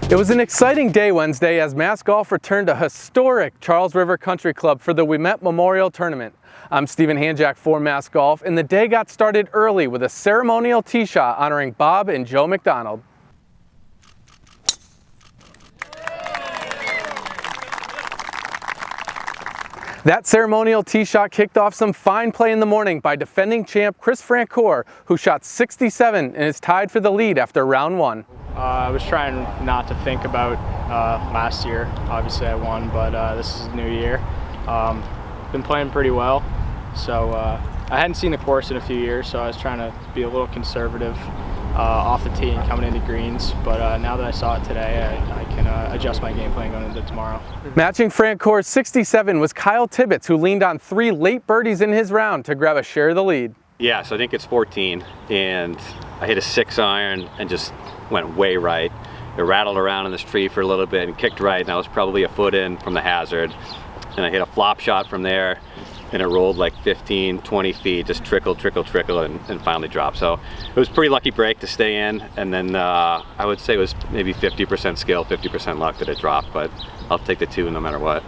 It was an exciting day Wednesday as Mass Golf returned to historic Charles River Country Club for the Ouimet Memorial Tournament. I'm Stephen Hanjack for Mass Golf, and the day got started early with a ceremonial tee shot honoring Bob and Joe McDonald. That ceremonial tee shot kicked off some fine play in the morning by defending champ Chris Francois, who shot 67 and is tied for the lead after round one. I was trying not to think about last year. Obviously I won, but this is a new year. Been playing pretty well, so I hadn't seen the course in a few years, so I was trying to be a little conservative off the tee and coming into greens, but now that I saw it today, I can adjust my game plan going into tomorrow. Matching Francois' 67 was Kyle Tibbetts, who leaned on 3 late birdies in his round to grab a share of the lead. Yeah, so I think it's 14, and I hit a 6-iron and just went way right. It rattled around in this tree for a little bit and kicked right, and I was probably a foot in from the hazard. And I hit a flop shot from there, and it rolled like 15, 20 feet, just trickle, and finally dropped. So it was a pretty lucky break to stay in, and then I would say it was maybe 50% skill, 50% luck that it dropped, but I'll take the 2 no matter what.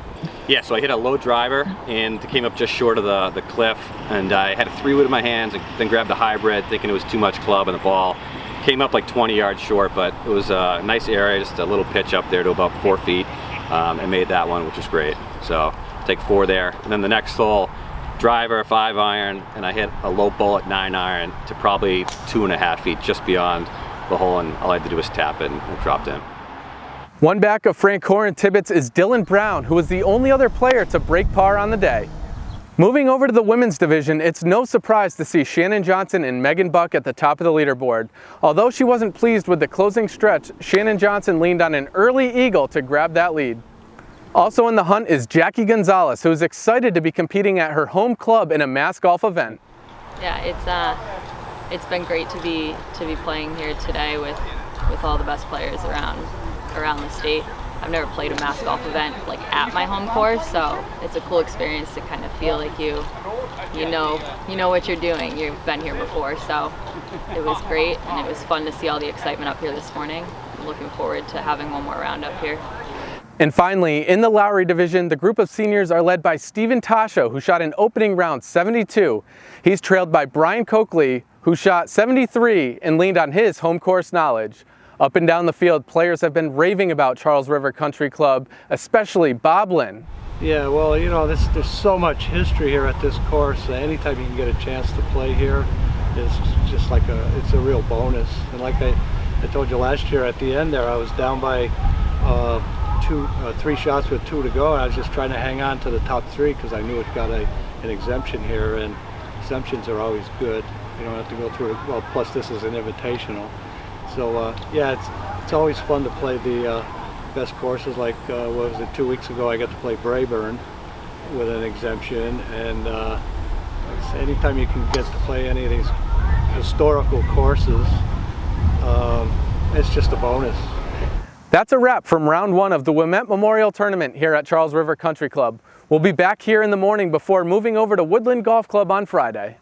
Yeah, so I hit a low driver, and it came up just short of the cliff, and I had a 3-wood in my hands, and then grabbed a hybrid, thinking it was too much club, and the ball came up like 20 yards short, but it was a nice area, just a little pitch up there to about 4 feet, and made that one, which was great. So take 4 there, and then the next hole, driver, 5-iron, and I hit a low bullet 9-iron to probably 2.5 feet just beyond the hole, and all I had to do was tap it and it dropped in. One back of Francois and Tibbetts is Dylan Brown, who was the only other player to break par on the day. Moving over to the women's division, it's no surprise to see Shannon Johnson and Megan Buck at the top of the leaderboard. Although she wasn't pleased with the closing stretch, Shannon Johnson leaned on an early eagle to grab that lead. Also in the hunt is Jackie Gonzalez, who is excited to be competing at her home club in a Mass Golf event. Yeah, it's been great to be playing here today with all the best players around the state. I've never played a Mass Golf event like at my home course, so it's a cool experience to kind of feel like you know what you're doing. You've been here before, so it was great, and it was fun to see all the excitement up here this morning. I'm looking forward to having one more round up here. And finally, in the Lowry division, the group of seniors are led by Steven Tasho, who shot an opening round 72. He's trailed by Brian Coakley, who shot 73 and leaned on his home course knowledge. Up and down the field, players have been raving about Charles River Country Club, especially Bob Lynn. Yeah, well, you know, there's so much history here at this course. Anytime you can get a chance to play here, it's just like it's a real bonus. And like I told you last year at the end there, I was down by 3 shots with 2 to go, and I was just trying to hang on to the top 3 because I knew it got an exemption here, and exemptions are always good. You don't have to go through it. Well, plus this is an invitational. So yeah, it's always fun to play the best courses. Like what was it, 2 weeks ago I got to play Braeburn with an exemption, and like I say, anytime you can get to play any of these historical courses, it's just a bonus. That's a wrap from round 1 of the Ouimet Memorial Tournament here at Charles River Country Club. We'll be back here in the morning before moving over to Woodland Golf Club on Friday.